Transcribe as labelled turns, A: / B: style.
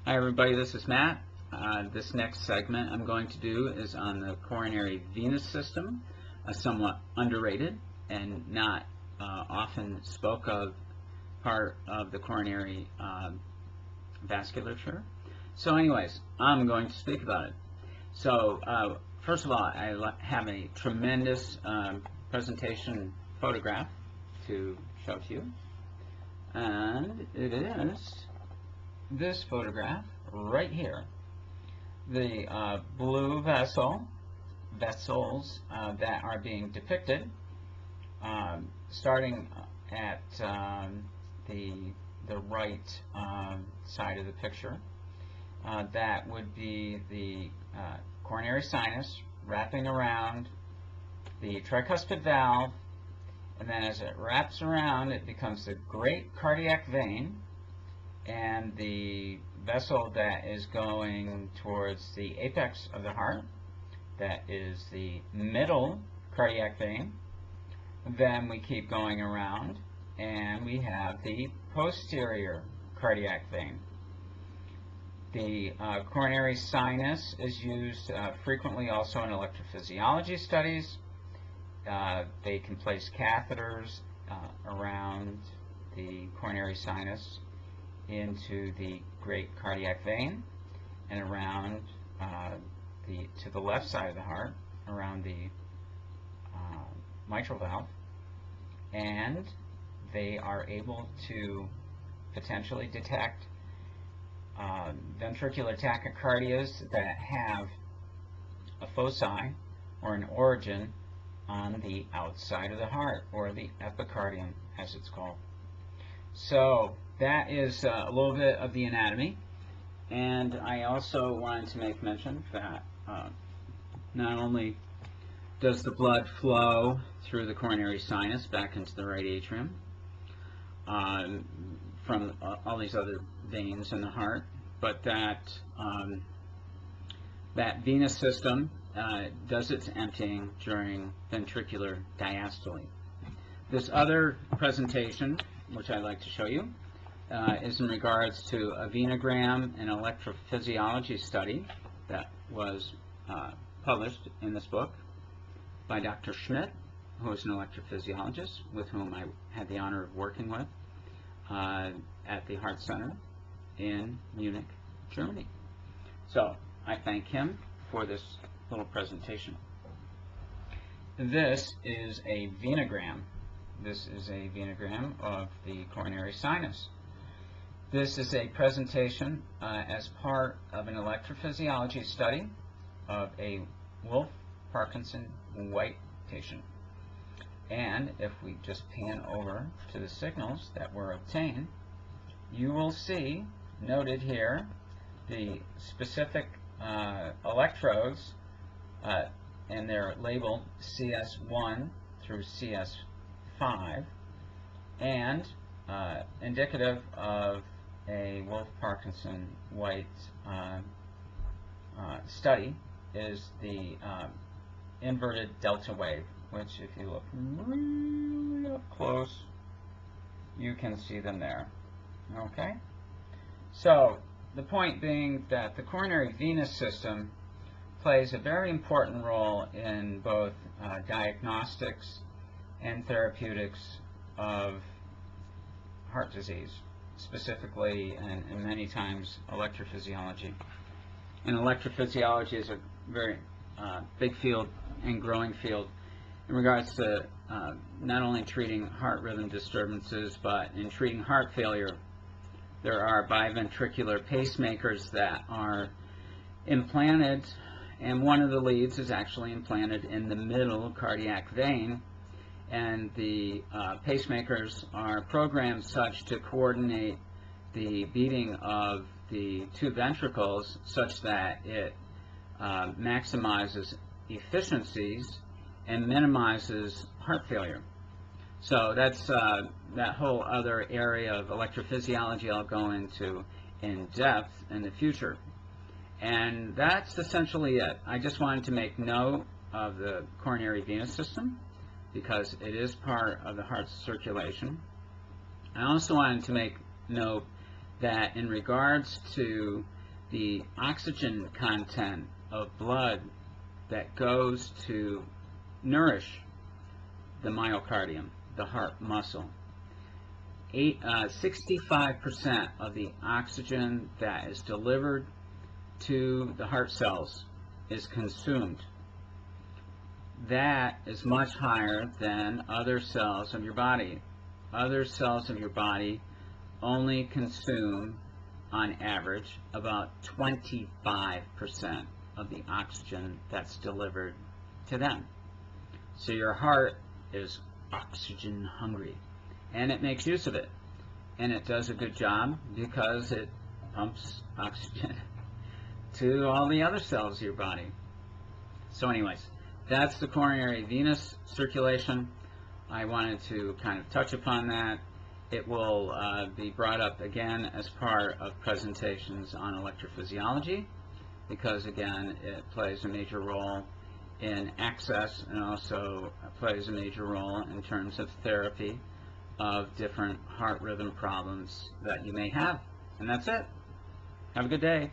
A: Hi everybody, this is Matt. This next segment I'm going to do is on the coronary venous system, a somewhat underrated and not often spoke of part of the coronary vasculature. So anyways, I'm going to speak about it. So first of all, I have a tremendous presentation photograph to show to you, and it is this photograph right here. The blue vessels that are being depicted, starting at the right side of the picture. That would be the coronary sinus wrapping around the tricuspid valve, and then as it wraps around, it becomes the great cardiac vein, and the vessel that is going towards the apex of the heart, that is the middle cardiac vein. Then we keep going around and we have the posterior cardiac vein. The coronary sinus is used frequently also in electrophysiology studies. They can place catheters around the coronary sinus into the great cardiac vein and around to the left side of the heart, around the mitral valve, and they are able to potentially detect ventricular tachycardias that have a foci or an origin on the outside of the heart, or the epicardium as it's called. So that is a little bit of the anatomy, and I also wanted to make mention that not only does the blood flow through the coronary sinus back into the right atrium from all these other veins in the heart, but that that venous system does its emptying during ventricular diastole. This other presentation, which I'd like to show you, is in regards to a venogram and electrophysiology study that was published in this book by Dr. Schmidt, who is an electrophysiologist with whom I had the honor of working with at the Heart Center in Munich, Germany. So I thank him for this little presentation. This is a venogram. This is a venogram of the coronary sinus. This is a presentation as part of an electrophysiology study of a Wolff-Parkinson-White patient. And if we just pan over to the signals that were obtained, you will see noted here the specific electrodes, and they're labeled CS1 through CS5, and indicative of a Wolff-Parkinson-White study is the inverted delta wave, which if you look really up close, you can see them there. Okay? So the point being that the coronary venous system plays a very important role in both diagnostics and therapeutics of heart disease, specifically and many times electrophysiology. And electrophysiology is a very big field and growing field in regards to not only treating heart rhythm disturbances, but in treating heart failure. There are biventricular pacemakers that are implanted, and one of the leads is actually implanted in the middle cardiac vein, and the pacemakers are programmed such to coordinate the beating of the two ventricles such that it maximizes efficiencies and minimizes heart failure. So that's that whole other area of electrophysiology I'll go into in depth in the future. And that's essentially it. I just wanted to make note of the coronary venous system because it is part of the heart's circulation. I also wanted to make note that in regards to the oxygen content of blood that goes to nourish the myocardium, the heart muscle. 65% of the oxygen that is delivered to the heart cells is consumed. That is much higher than other cells of your body. Other cells of your body only consume, on average, about 25% of the oxygen that's delivered to them. So your heart is oxygen hungry, and it makes use of it, and it does a good job because it pumps oxygen to all the other cells of your body. So anyways, that's the coronary venous circulation. I wanted to kind of touch upon that. It will be brought up again as part of presentations on electrophysiology, because again, it plays a major role in access and also plays a major role in terms of therapy of different heart rhythm problems that you may have. And that's it. Have a good day.